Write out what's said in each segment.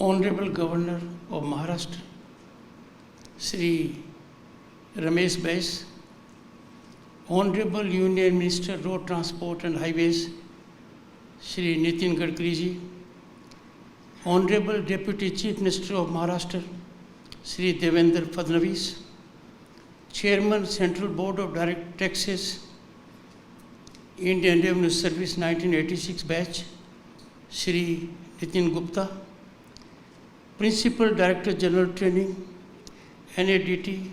Honorable Governor of Maharashtra, Shri Ramesh Bais, Honorable Union Minister Road Transport and Highways, Shri Nitin Gadkari ji, Honorable Deputy Chief Minister of Maharashtra, Shri Devendra Fadnavis, Chairman Central Board of Direct Taxes, Indian Revenue Service 1986 batch, Shri Nitin Gupta, Principal Director General Training, NADT,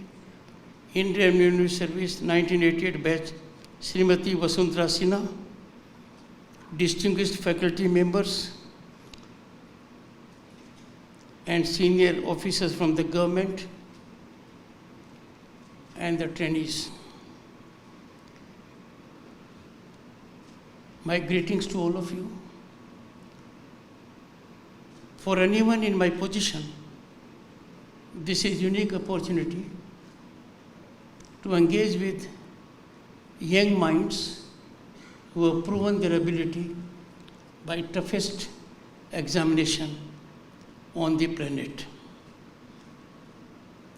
Indian Revenue Service 1988 batch, Srimati Vasundhara Sinha, distinguished faculty members and senior officers from the government and the trainees. My greetings to all of you. For anyone in my position, this is a unique opportunity to engage with young minds who have proven their ability by toughest examination on the planet.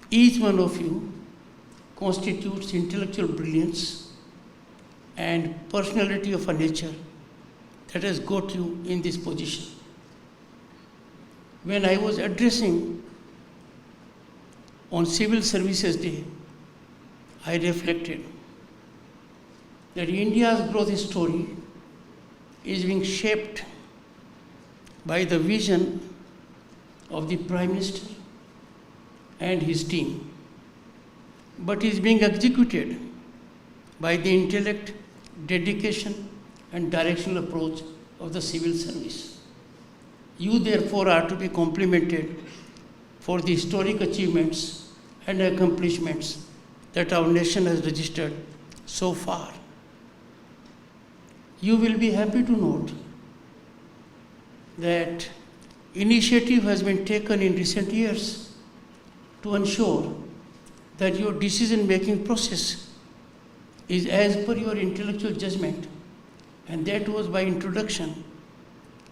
Each one of you constitutes intellectual brilliance and personality of a nature that has got you in this position. When I was addressing on Civil Services Day, I reflected that India's growth story is being shaped by the vision of the Prime Minister and his team, but is being executed by the intellect, dedication, and directional approach of the civil service. You therefore are to be complimented for the historic achievements and accomplishments that our nation has registered so far. You will be happy to note that initiative has been taken in recent years to ensure that your decision-making process is as per your intellectual judgment, and that was by introduction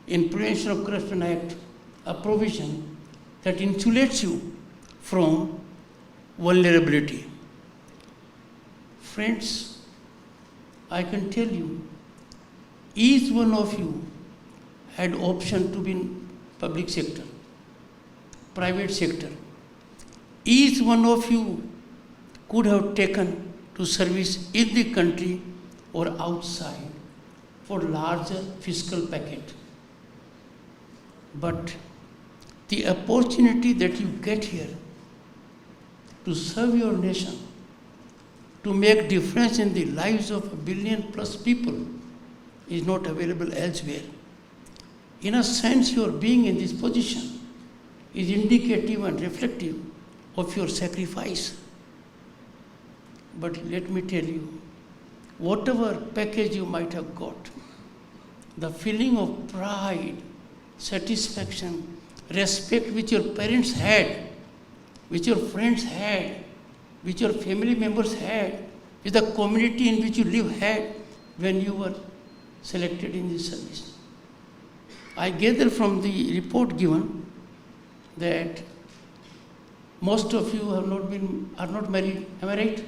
in Prevention of Corruption Act, a provision that insulates you from vulnerability. Friends, I can tell you, each one of you had option to be in public sector, private sector. Each one of you could have taken to service in the country or outside for larger fiscal packet. But the opportunity that you get here to serve your nation, to make difference in the lives of 1 billion plus people is not available elsewhere. In a sense, your being in this position is indicative and reflective of your sacrifice. But let me tell you, whatever package you might have got, the feeling of pride, satisfaction, respect which your parents had, which your friends had, which your family members had, which the community in which you live had when you were selected in this service. I gather from the report given that most of you are not married, am I right?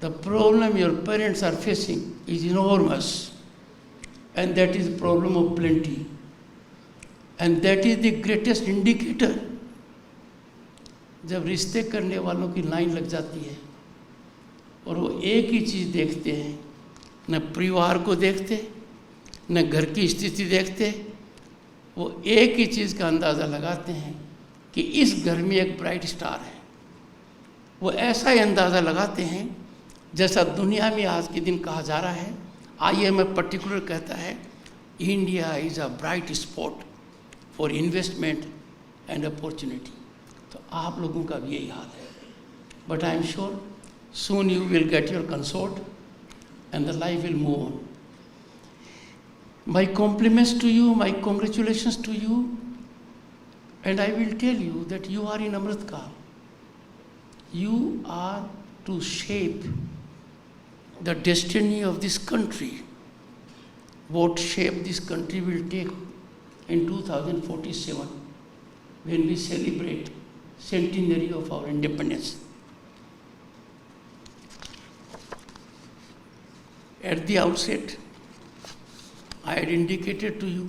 The problem your parents are facing is enormous, and that is the problem of plenty. And that is the greatest indicator. जब रिश्ते करने वालों की line लग जाती है और वो एक ही चीज़ देखते हैं, न परिवार को देखते, न घर की स्थिति देखते, वो एक ही चीज़ का अंदाज़ा लगाते हैं कि इस घर में एक ब्राइट स्टार है। वो ऐसा ही अंदाज़ा लगाते हैं जैसा दुनिया में आज के दिन कहा जा रहा है, IMF पर्टिकुलर कहता है, India is a bright spot for investment and opportunity. तो आप लोगों का भी यही हाल है। But I am sure soon you will get your consort and the life will move on. My compliments to you, my congratulations to you, and I will tell you that you are in Amrit Kaal. You are to shape the destiny of this country. What shape this country will take, in 2047 when we celebrate centenary of our independence. At the outset, I had indicated to you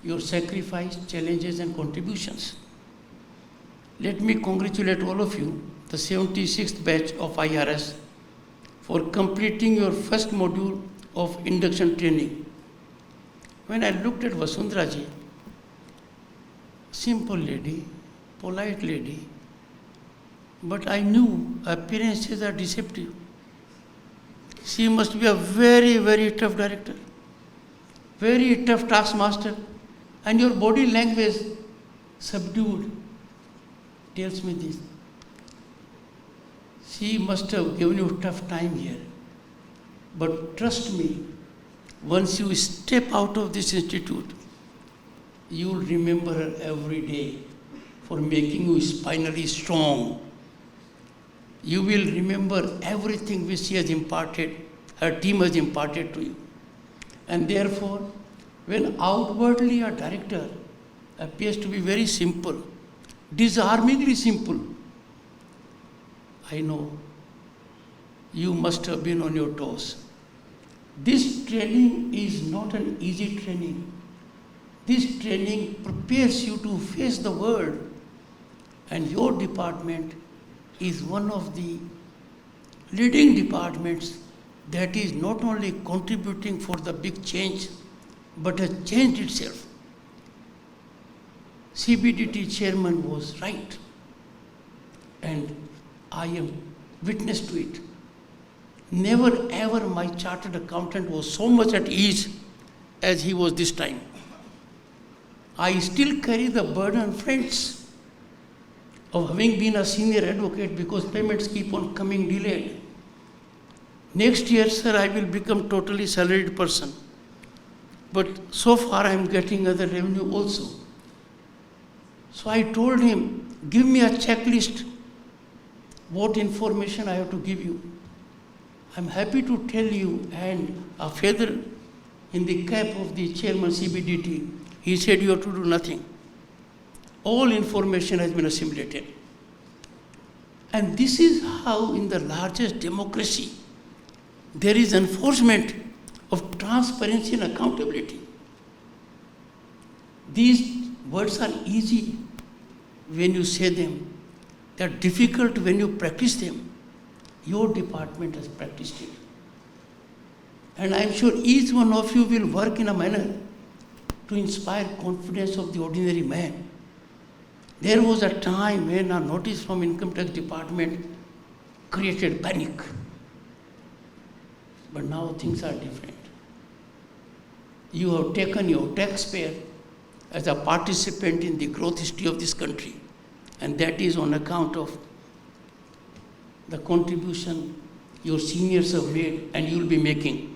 your sacrifice, challenges and contributions. Let me congratulate all of you, the 76th batch of IRS, for completing your first module of induction training. When I looked at Vasundhara ji, simple lady, polite lady, but I knew appearances are deceptive. She must be a very, very tough director, very tough taskmaster, and your body language, subdued, tells me this. She must have given you a tough time here. But trust me, once you step out of this institute, you will remember her every day for making you spinally strong. You will remember everything which she has imparted, her team has imparted to you. And therefore, when outwardly a director appears to be very simple, disarmingly simple, I know you must have been on your toes. This training is not an easy training. This training prepares you to face the world, and your department is one of the leading departments that is not only contributing for the big change, but has changed itself. CBDT chairman was right, and I am witness to it. Never ever my chartered accountant was so much at ease as he was this time. I still carry the burden, friends, of having been a senior advocate because payments keep on coming delayed. Next year, sir, I will become totally salaried person. But so far I am getting other revenue also. So I told him, give me a checklist, what information I have to give you. I'm happy to tell you, and a feather in the cap of the chairman CBDT, he said you have to do nothing. All information has been assimilated. And this is how in the largest democracy, there is enforcement of transparency and accountability. These words are easy when you say them. They are difficult when you practice them. Your department has practiced it. And I'm sure each one of you will work in a manner to inspire confidence of the ordinary man. There was a time when a notice from Income Tax Department created panic. But now things are different. You have taken your taxpayer as a participant in the growth history of this country, and that is on account of the contribution your seniors have made and you will be making.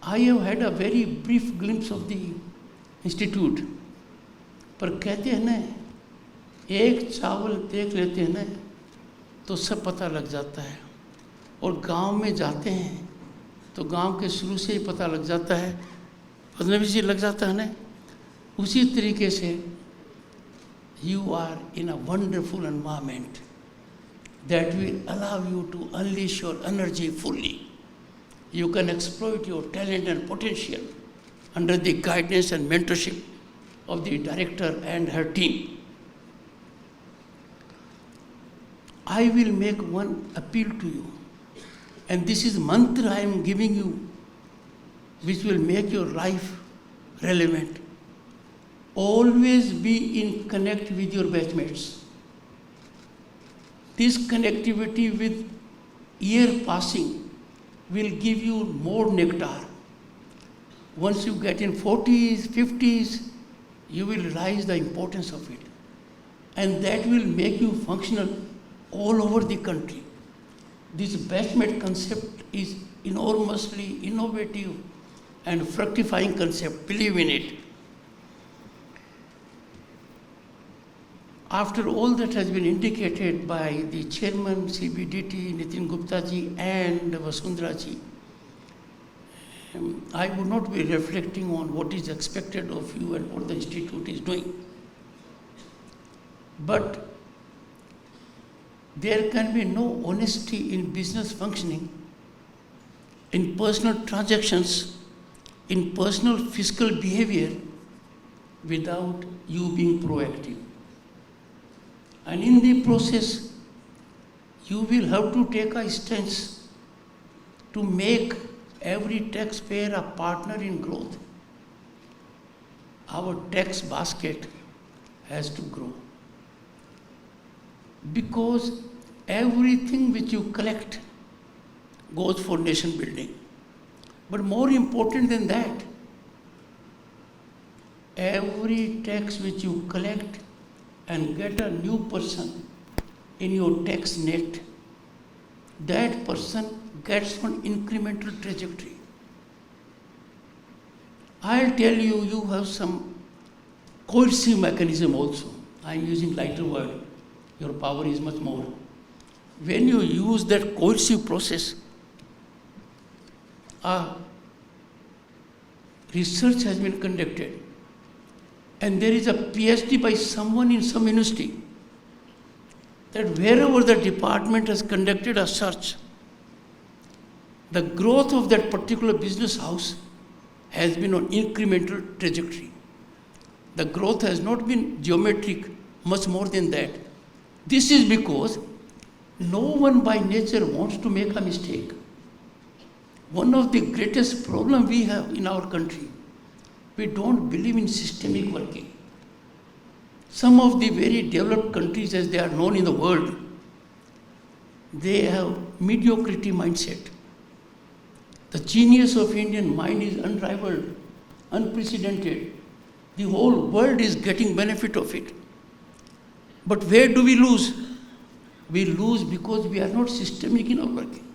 I have had a very brief glimpse of the institute, पर कहते हैं ना, एक चावल देख लेते हैं ना, तो सब पता लग जाता है. और गांव में जाते हैं तो गांव के शुरू से ही पता लग जाता है, अजनबी से लग जाता है ना. उसी तरीके से you are in a wonderful environment that will allow you to unleash your energy fully. You can exploit your talent and potential under the guidance and mentorship of the director and her team. I will make one appeal to you, and this is mantra I am giving you, which will make your life relevant. Always be in connect with your batchmates. This connectivity with year passing will give you more nectar. Once you get in 40s, 50s, you will realize the importance of it. And that will make you functional all over the country. This batchmate concept is enormously innovative and fructifying concept. Believe in it. After all that has been indicated by the chairman, CBDT, Nitin Gupta ji and Vasundhara ji, I would not be reflecting on what is expected of you and what the institute is doing. But there can be no honesty in business functioning, in personal transactions, in personal fiscal behavior without you being proactive. And in the process, you will have to take a stance to make every taxpayer a partner in growth. Our tax basket has to grow. Because everything which you collect goes for nation building. But more important than that, every tax which you collect and get a new person in your tax net, that person gets an incremental trajectory. I'll tell you, you have some coercive mechanism also. I'm using lighter word. Your power is much more. When you use that coercive process, research has been conducted, and there is a PhD by someone in some university that wherever the department has conducted a search, the growth of that particular business house has been on incremental trajectory. The growth has not been geometric, much more than that. This is because no one by nature wants to make a mistake. One of the greatest problems we have in our country, we don't believe in systemic working. Some of the very developed countries, as they are known in the world, they have mediocrity mindset. The genius of Indian mind is unrivaled, unprecedented. The whole world is getting benefit of it. But where do we lose? We lose because we are not systemic in our working.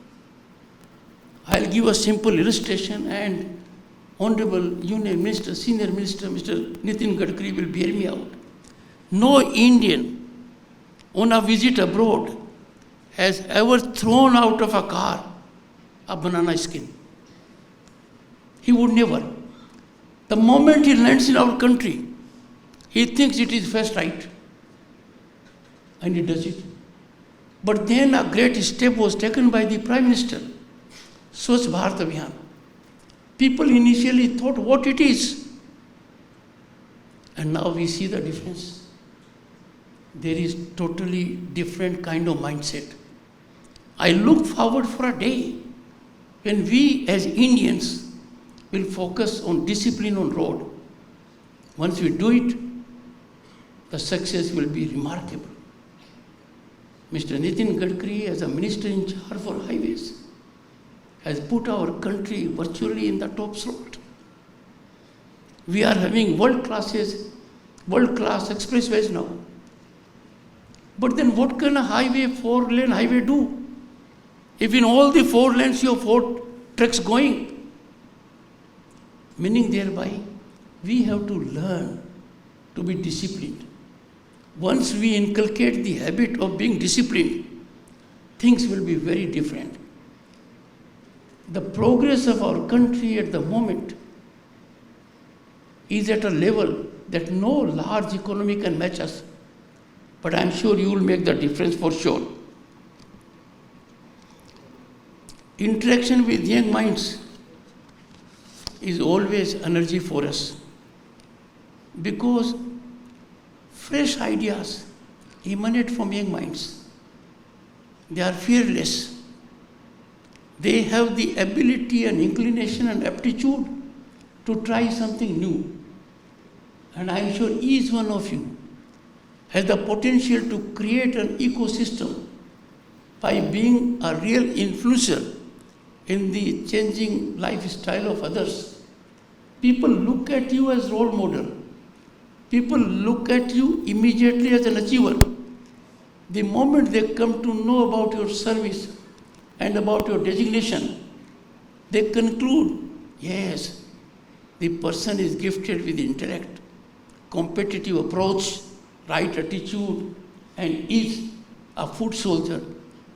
I'll give a simple illustration, and Hon'ble Union Minister, Senior Minister, Mr. Nitin Gadkari will bear me out. No Indian on a visit abroad has ever thrown out of a car a banana skin. He would never. The moment he lands in our country, he thinks it is first right, and he does it. But then a great step was taken by the Prime Minister, Swachh Bharat Abhiyan. People initially thought what it is, and now we see the difference. There is totally different kind of mindset. I look forward for a day when we as Indians will focus on discipline on road. Once we do it, the success will be remarkable. Mr. Nitin Gadkari, as a minister in charge for highways, has put our country virtually in the top slot. We are having world-class expressways now. But then what can a highway, 4-lane highway do? If in all the 4 lanes you have 4 trucks going, meaning thereby we have to learn to be disciplined. Once we inculcate the habit of being disciplined, things will be very different. The progress of our country at the moment is at a level that no large economy can match us. But I'm sure you will make the difference for sure. Interaction with young minds is always energy for us, because fresh ideas emanate from young minds. They are fearless. They have the ability and inclination and aptitude to try something new. And I am sure each one of you has the potential to create an ecosystem by being a real influencer in the changing lifestyle of others. People look at you as role model. People look at you immediately as an achiever. The moment they come to know about your service and about your designation, they conclude, yes, the person is gifted with intellect, competitive approach, right attitude, and is a foot soldier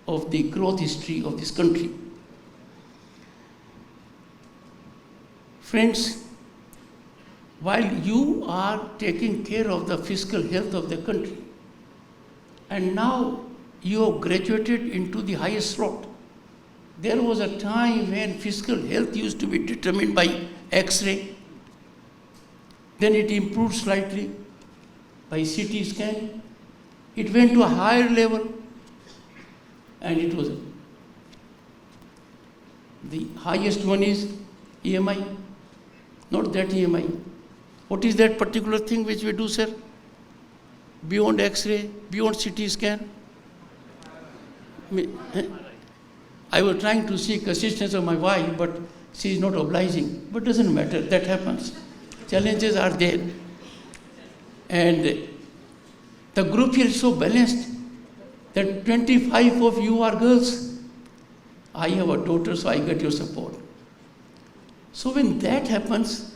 of the growth history of this country. Friends, while you are taking care of the fiscal health of the country, and now you have graduated into the highest slot. There was a time when fiscal health used to be determined by X-ray. Then it improved slightly by CT scan. It went to a higher level, and it was the highest one is EMI, not that EMI. What is that particular thing which we do, sir? Beyond X-ray, beyond CT scan? I was trying to seek assistance of my wife, but she is not obliging. But doesn't matter, that happens. Challenges are there. And the group here is so balanced that 25 of you are girls. I have a daughter, so I get your support. So when that happens,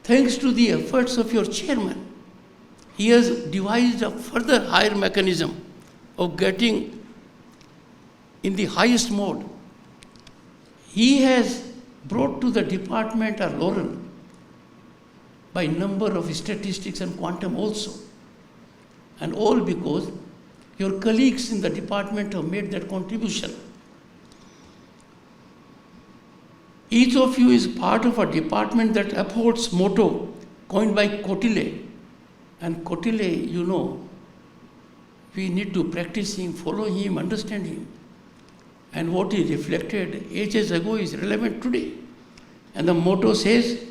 thanks to the efforts of your chairman, he has devised a further higher mechanism of getting in the highest mode. He has brought to the department a laurel by number of statistics and quantum also. And all because your colleagues in the department have made that contribution. Each of you is part of a department that upholds motto coined by Kotile. And Kotile, you know, we need to practice him, follow him, understand him. And what he reflected ages ago is relevant today. And the motto says,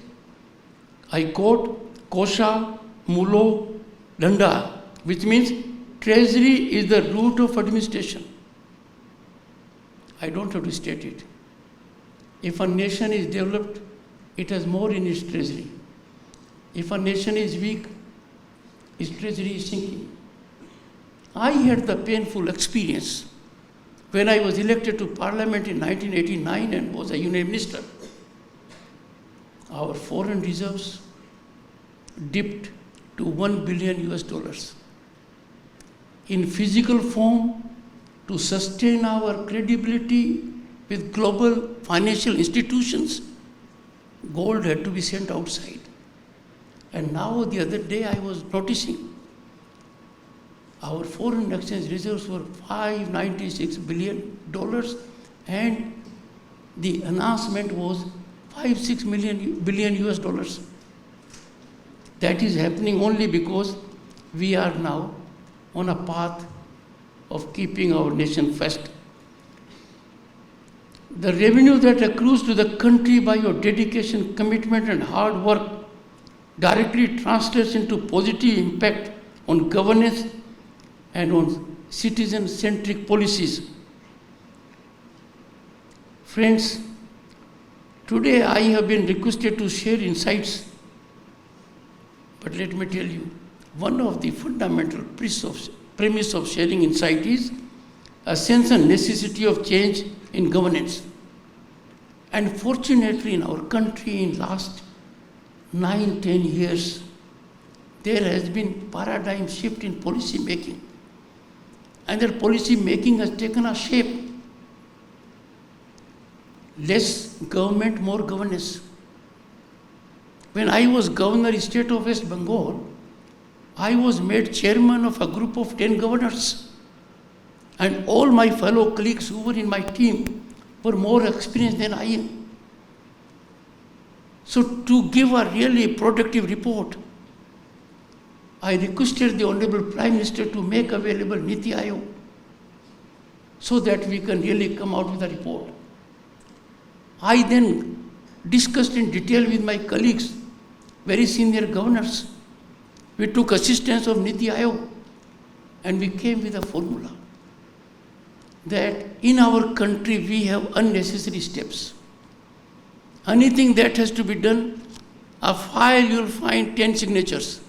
I quote, Kosha Mulo Danda, which means treasury is the root of administration. I don't have to state it. If a nation is developed, it has more in its treasury. If a nation is weak, its treasury is sinking. I had the painful experience when I was elected to Parliament in 1989 and was a Union Minister. Our foreign reserves dipped to $1 billion US. In physical form, to sustain our credibility with global financial institutions, gold had to be sent outside. And now the other day I was noticing our foreign exchange reserves were $596 billion and the announcement was $5-6 billion US. That is happening only because we are now on a path of keeping our nation first. The revenue that accrues to the country by your dedication, commitment and hard work directly translates into positive impact on governance and on citizen-centric policies. Friends, today I have been requested to share insights, but let me tell you, one of the fundamental premise of sharing insight is a sense and necessity of change in governance. And fortunately in our country in last 9-10 years, there has been paradigm shift in policy making. And that policy making has taken a shape. Less government, more governance. When I was governor state of West Bengal, I was made chairman of a group of 10 governors. And all my fellow colleagues who were in my team were more experienced than I am. So to give a really productive report, I requested the Honorable Prime Minister to make available Niti Aayog so that we can really come out with a report. I then discussed in detail with my colleagues, very senior governors. We took assistance of Niti Aayog and we came with a formula that in our country we have unnecessary steps. Anything that has to be done, a file you will find 10 signatures.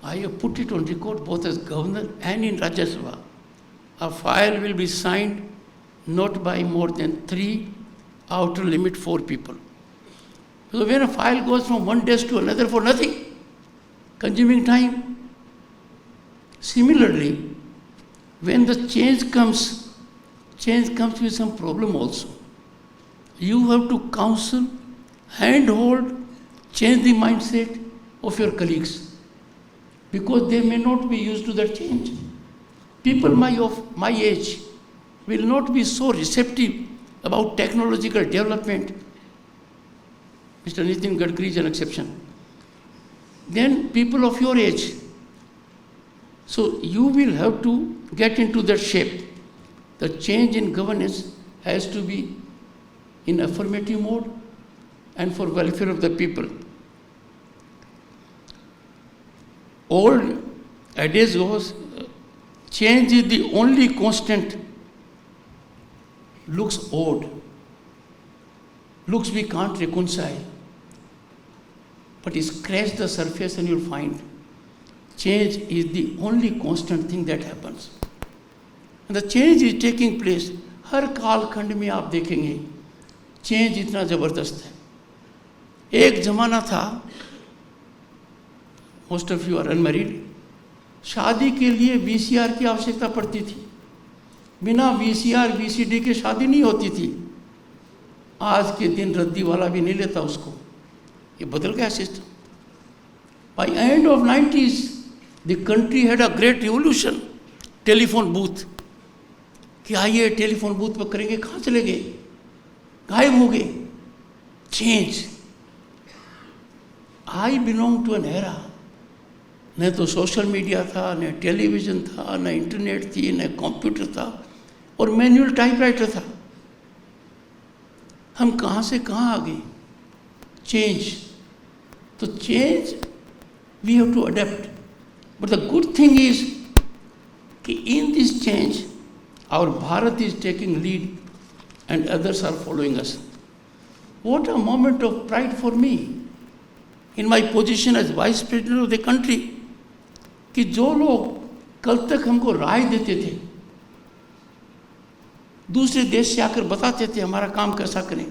I have put it on record both as governor and in Rajya Sabha. A file will be signed not by more than 3, outer limit 4 people. So when a file goes from one desk to another for nothing, consuming time. Similarly, when the change comes with some problem also. You have to counsel handhold, change the mindset of your colleagues, because they may not be used to that change. People of my age will not be so receptive about technological development. Mr. Nitin Gadkari is an exception. Then people of your age. So you will have to get into that shape. The change in governance has to be in affirmative mode and for welfare of the people. Old adage goes, change is the only constant. Looks odd. Looks we can't reconcile. But scratch the surface and you'll find change is the only constant thing that happens. And the change is taking place. हर कालखंड में आप देखेंगे change इतना ज़बरदस्त है। एक ज़माना था, most of you are unmarried, शादी के लिए वीसीआर की आवश्यकता पड़ती थी। बिना वीसीआर वीसीडी के शादी नहीं होती थी। आज के दिन रद्दी वाला भी नहीं लेता उसको। ये बदल गया system. By end of 90s the country had a great revolution. Telephone booth, कि आइए टेलीफोन बूथ पर करेंगे, कहाँ चले गए, गायब हो गए। Change. I belong to an era, न तो सोशल मीडिया था, न टेलीविज़न था, न इंटरनेट थी, न कंप्यूटर था, और मैनुअल टाइपराइटर था। हम कहाँ से कहाँ आ गए। चेंज। तो change we have to adapt, but the good thing is कि in this change our Bharat is taking lead and others are following us. What a moment of pride for me in my position as Vice President of the country, कि जो लोग कल तक हमको राय देते थे, दूसरे देश से आकर बताते थे हमारा काम कैसा करें,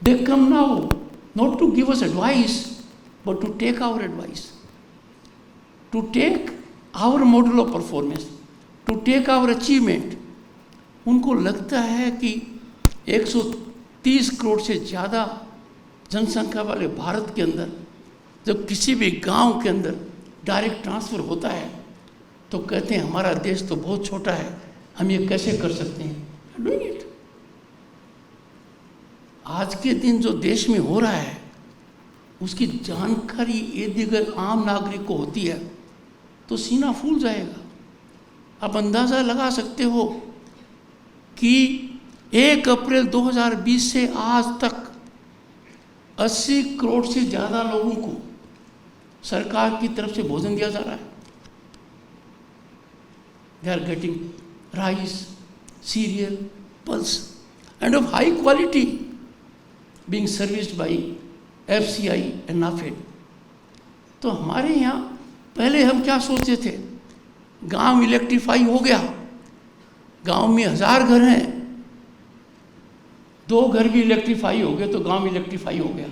they come now not to give us advice but to take our advice, to take our model of performance, to take our achievement. उनको लगता है कि 130 करोड़ से ज़्यादा जनसंख्या वाले भारत के अंदर जब किसी भी गांव के अंदर डायरेक्ट ट्रांसफ़र होता है तो कहते हैं हमारा देश तो बहुत छोटा है, हम ये कैसे कर सकते हैं। Doing it. आज के दिन जो देश में हो रहा है उसकी जानकारी यदि अगर आम नागरिक को होती है तो सीना फूल जाएगा। आप अंदाज़ा लगा सकते हो कि 1 अप्रैल 2020 से आज तक 80 करोड़ से ज़्यादा लोगों को सरकार की तरफ से भोजन दिया जा रहा है। They are getting rice, cereal, pulse and of high quality being serviced by FCI and NAFED. तो हमारे यहाँ पहले हम क्या सोचते थे, गांव इलेक्ट्रीफाई हो गया, गांव में 1000 घर हैं, 2 घर भी इलेक्ट्रीफाई हो गए तो गांव इलेक्ट्रीफाई हो गया।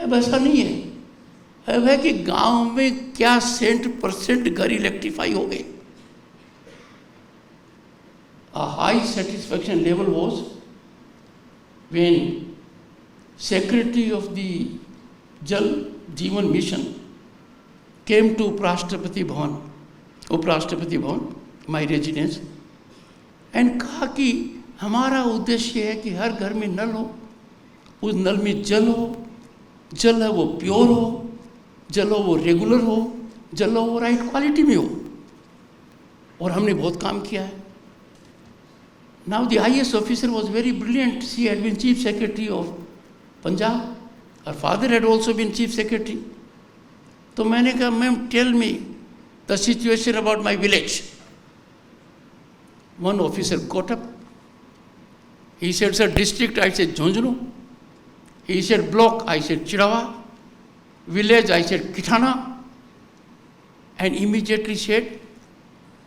अब ऐसा नहीं है। अब है कि गांव में क्या 100% घर इलेक्ट्रीफाई हो गए। A high satisfaction level was when Secretary of the Jal Jeevan Mission came to Rashtrapati Bhavan, उपराष्ट्रपति भवन, माई रेजिडेंस, एंड कहा कि हमारा उद्देश्य है कि हर घर में नल हो, उस नल में जल हो, जल है वो प्योर हो, जल हो वो रेगुलर हो, जल हो वो राइट क्वालिटी में हो। और हमने बहुत काम किया है। Now the IAS officer was very brilliant. She had been chief secretary of Punjab, her father had also been chief secretary. तो मैंने कहा ma'am tell me the situation about my village. One officer got up. He said, sir, district, I said, Jhunjhunu. He said, block, I said, Chirawa. Village, I said, Kitana. And immediately said,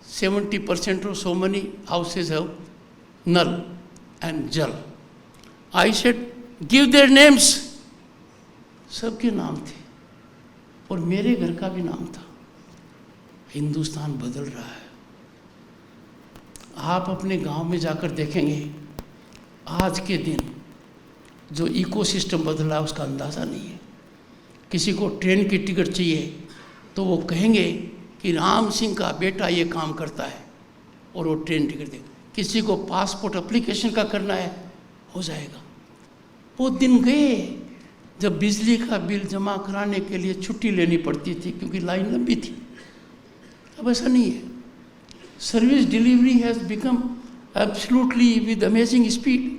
70% or so many houses have Nal and Jal. I said, give their names. सबके नाम थे और मेरे घर का भी नाम था। हिंदुस्तान बदल रहा है। आप अपने गांव में जाकर देखेंगे आज के दिन जो इकोसिस्टम बदला उसका अंदाज़ा नहीं है। किसी को ट्रेन की टिकट चाहिए तो वो कहेंगे कि राम सिंह का बेटा ये काम करता है और वो ट्रेन टिकट देगा। किसी को पासपोर्ट एप्लीकेशन का करना है, हो जाएगा। वो दिन गए जब बिजली का बिल जमा कराने के लिए छुट्टी लेनी पड़ती थी क्योंकि लाइन लंबी थी। अब ऐसा नहीं है। Service delivery has become absolutely with amazing speed.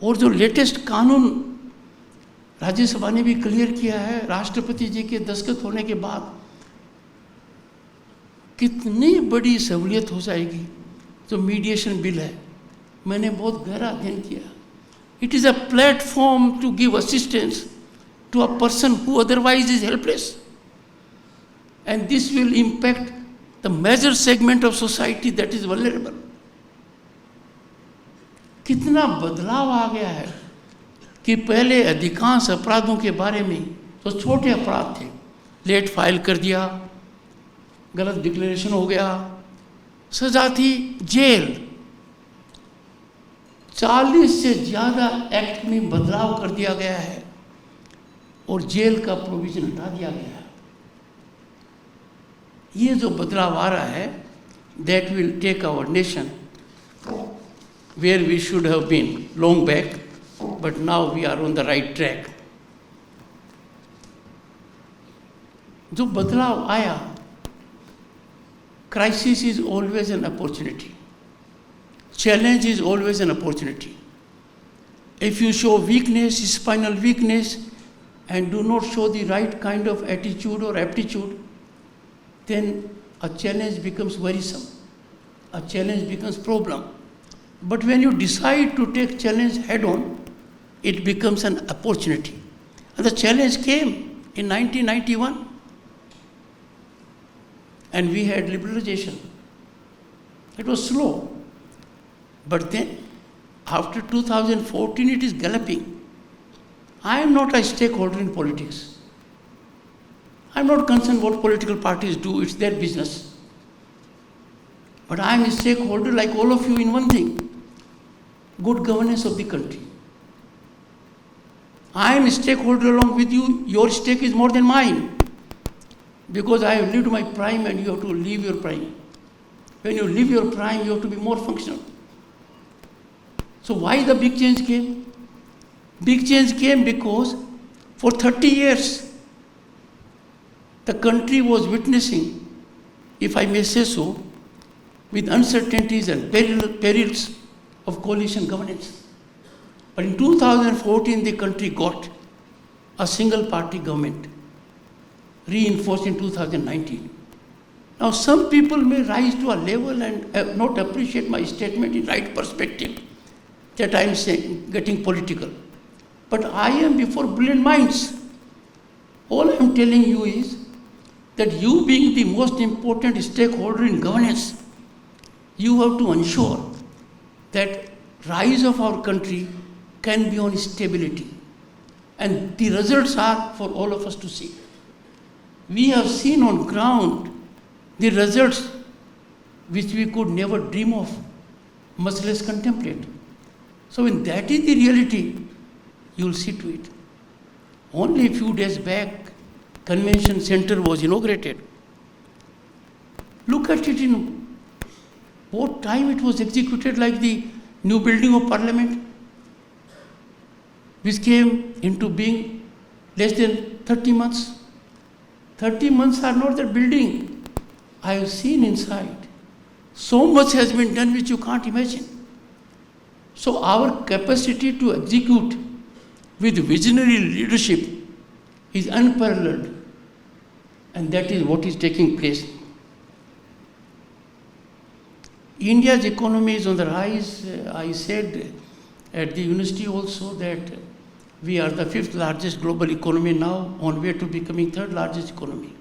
और जो लेटेस्ट कानून राज्यसभा ने भी क्लियर किया है, राष्ट्रपति जी के दस्तखत होने के बाद कितनी बड़ी सहूलियत हो जाएगी। जो मीडिएशन बिल है, मैंने बहुत गहरा अध्ययन किया। It is a platform to give assistance to a person who otherwise is helpless, and this will impact the major segment of society that is vulnerable. कितना बदलाव आ गया है कि पहले अधिकांश अपराधों के बारे में तो छोटे अपराध थे, लेट फाइल कर दिया, गलत डिक्लेरेशन हो गया, सजा थी जेल। 40 से ज़्यादा एक्ट में बदलाव कर दिया गया है और जेल का प्रोविजन हटा दिया गया है। ये जो बदलाव आ रहा है, that will take our nation where we should have been long back, but now we are on the right track. जो बदलाव आया, crisis is always an opportunity. Challenge is always an opportunity. If you show weakness, spinal weakness, and do not show the right kind of attitude or aptitude, then a challenge becomes worrisome. A challenge becomes problem. But when you decide to take challenge head on, it becomes an opportunity. And the challenge came in 1991. And we had liberalization. It was slow. But then, after 2014, it is galloping. I am not a stakeholder in politics. I am not concerned what political parties do, it's their business. But I am a stakeholder like all of you in one thing: good governance of the country. I am a stakeholder along with you. Your stake is more than mine, because I have lived my prime and you have to live your prime. When you live your prime, you have to be more functional. So why the big change came? Big change came because for 30 years, the country was witnessing, if I may say so, with uncertainties and perils of coalition governance. But in 2014, the country got a single party government, reinforced in 2019. Now, some people may rise to a level and not appreciate my statement in right perspective, that I am saying, getting political. But I am before brilliant minds. All I am telling you is that you, being the most important stakeholder in governance, you have to ensure that rise of our country can be on stability. And the results are for all of us to see. We have seen on ground the results which we could never dream of, much less contemplate. So when that is the reality, you will see to it. Only a few days back, Convention Center was inaugurated. Look at it in what time it was executed, like the new building of Parliament, which came into being less than 30 months. 30 months are not that building. I have seen inside. So much has been done which you can't imagine. So our capacity to execute with visionary leadership is unparalleled. And that is what is taking place. India's economy is on the rise. I said at the university also that we are the 5th largest global economy now, on way to becoming 3rd largest economy.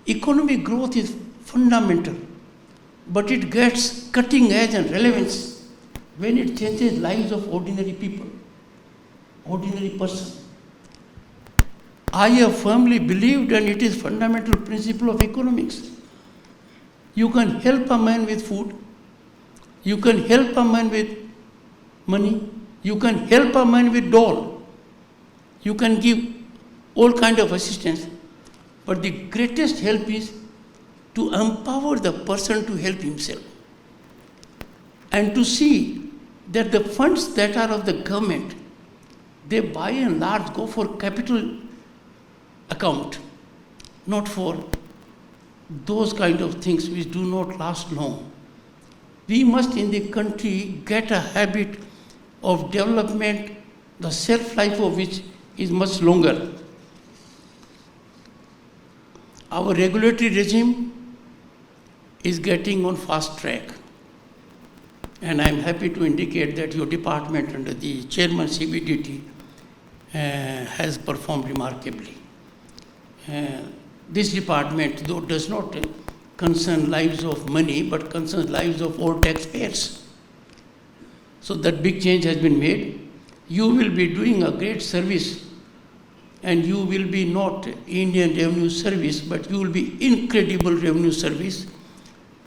Economic growth is fundamental, but it gets cutting edge and relevance when it changes lives of ordinary people, ordinary person. I have firmly believed, and it is fundamental principle of economics. You can help a man with food, you can help a man with money, You can help a man with doll. You can give all kind of assistance. But the greatest help is to empower the person to help himself. And to see that the funds that are of the government, they by and large go for capital account, not for those kind of things which do not last long. We must in the country get a habit of development, the shelf life of which is much longer. Our regulatory regime is getting on fast track. And I'm happy to indicate that your department under the chairman CBDT has performed remarkably. This department, though, does not concern lives of money, but concerns lives of all taxpayers. So that big change has been made. You will be doing a great service, and you will be not Indian Revenue Service, but you will be incredible revenue service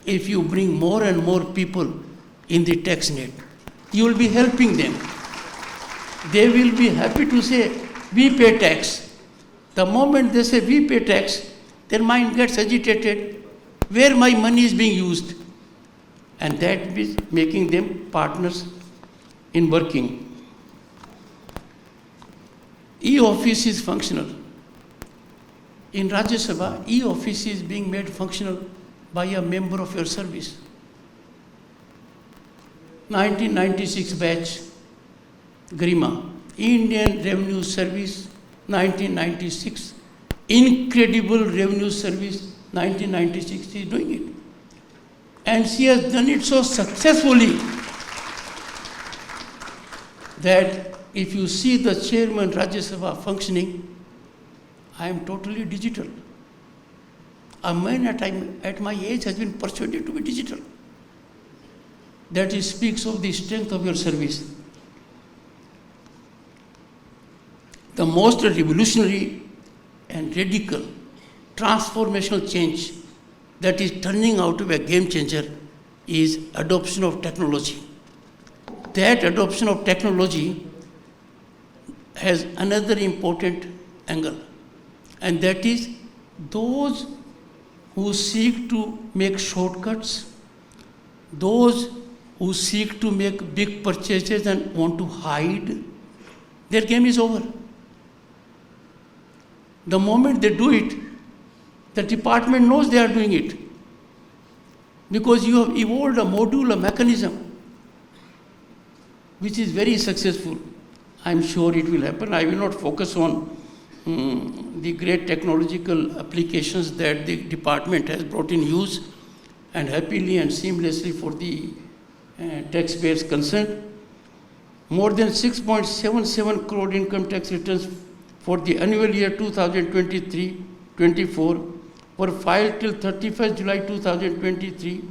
if you bring more and more people in the tax net. You will be helping them. They will be happy to say, we pay tax. The moment they say we pay tax, their mind gets agitated, where my money is being used. And that is making them partners in working. E-office is functional. In Rajya Sabha, e-office is being made functional by a member of your service. 1996 batch, Garima, Indian Revenue Service, 1996, incredible revenue service, 1996, she is doing it. And she has done it so successfully that if you see the chairman Rajya Sabha functioning, I am totally digital. A man at my age has been persuaded to be digital. That speaks of the strength of your service. The most revolutionary and radical transformational change that is turning out to be a game changer is adoption of technology. That adoption of technology has another important angle, and that is those who seek to make shortcuts, those who seek to make big purchases and want to hide, their game is over. The moment they do it, the department knows they are doing it, because you have evolved a module, a mechanism, which is very successful. I am sure it will happen. I will not focus on the great technological applications that the department has brought in use and happily and seamlessly for the taxpayers concerned. More than 6.77 crore income tax returns for the annual year 2023-24 were filed till 31st July 2023,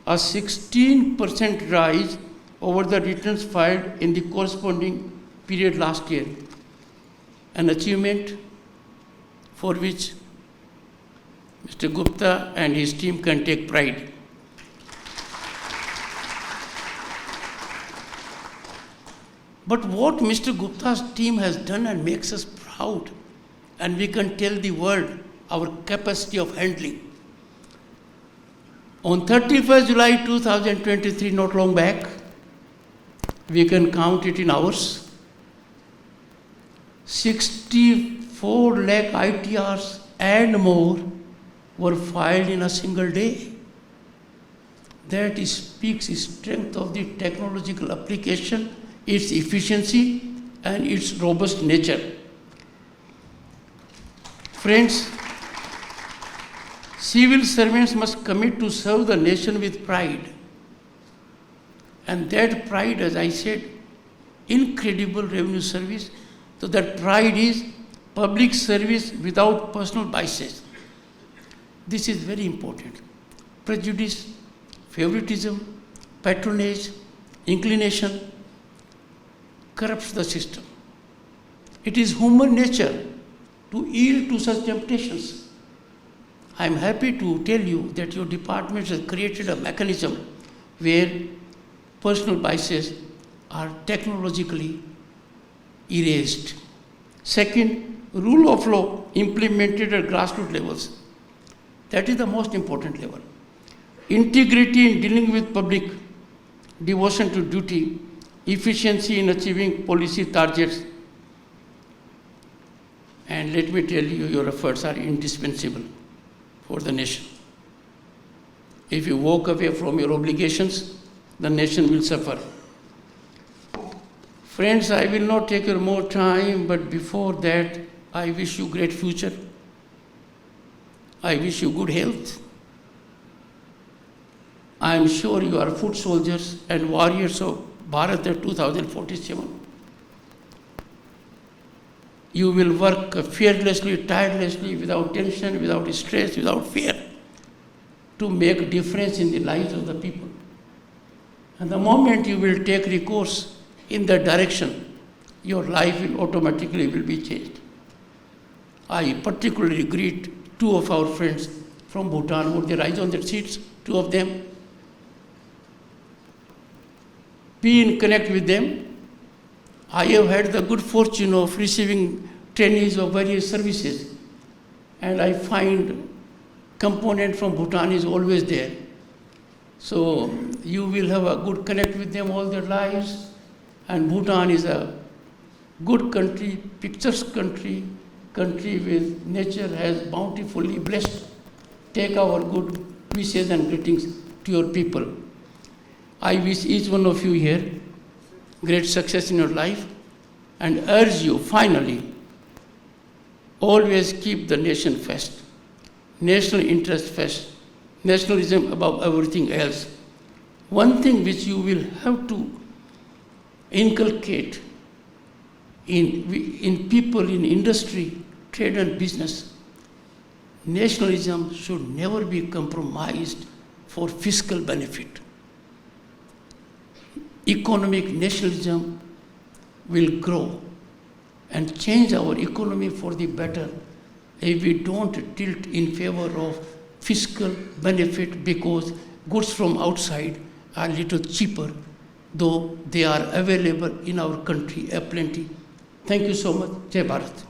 a 16% rise over the returns filed in the corresponding period last year, an achievement for which Mr. Gupta and his team can take pride. But what Mr. Gupta's team has done and makes us proud, and we can tell the world our capacity of handling. On 31st July 2023, not long back, we can count it in hours, 64 lakh ITRs and more were filed in a single day. That speaks the strength of the technological application, its efficiency and its robust nature. Friends, civil servants must commit to serve the nation with pride. And that pride, as I said, incredible revenue service. So that pride is public service without personal biases. This is very important. Prejudice, favoritism, patronage, inclination corrupts the system. It is human nature to yield to such temptations. I am happy to tell you that your department has created a mechanism where personal biases are technologically erased. Second, rule of law implemented at grassroots levels. That is the most important level. Integrity in dealing with public, devotion to duty, efficiency in achieving policy targets. And let me tell you, your efforts are indispensable for the nation. If you walk away from your obligations, the nation will suffer. Friends, I will not take your more time, but before that, I wish you great future. I wish you good health. I am sure you are foot soldiers and warriors of Bharat 2047. You will work fearlessly, tirelessly, without tension, without stress, without fear, to make a difference in the lives of the people. And the moment you will take recourse in that direction, your life will automatically be changed. I particularly greet two of our friends from Bhutan. Would they rise on their seats? Two of them. Be in connect with them. I have had the good fortune of receiving trainees of various services, and I find component from Bhutan is always there. So you will have a good connect with them all their lives, and Bhutan is a good country, picturesque country with nature has bountifully blessed. Take our good wishes and greetings to your people. I wish each one of you here great success in your life and urge you finally, always keep the nation first, national interest first, nationalism above everything else. One thing which you will have to inculcate in people in industry, trade and business, nationalism should never be compromised for fiscal benefit. Economic nationalism will grow and change our economy for the better if we don't tilt in favor of fiscal benefit, because goods from outside are a little cheaper, though they are available in our country aplenty. Thank you so much. Jai Bharat.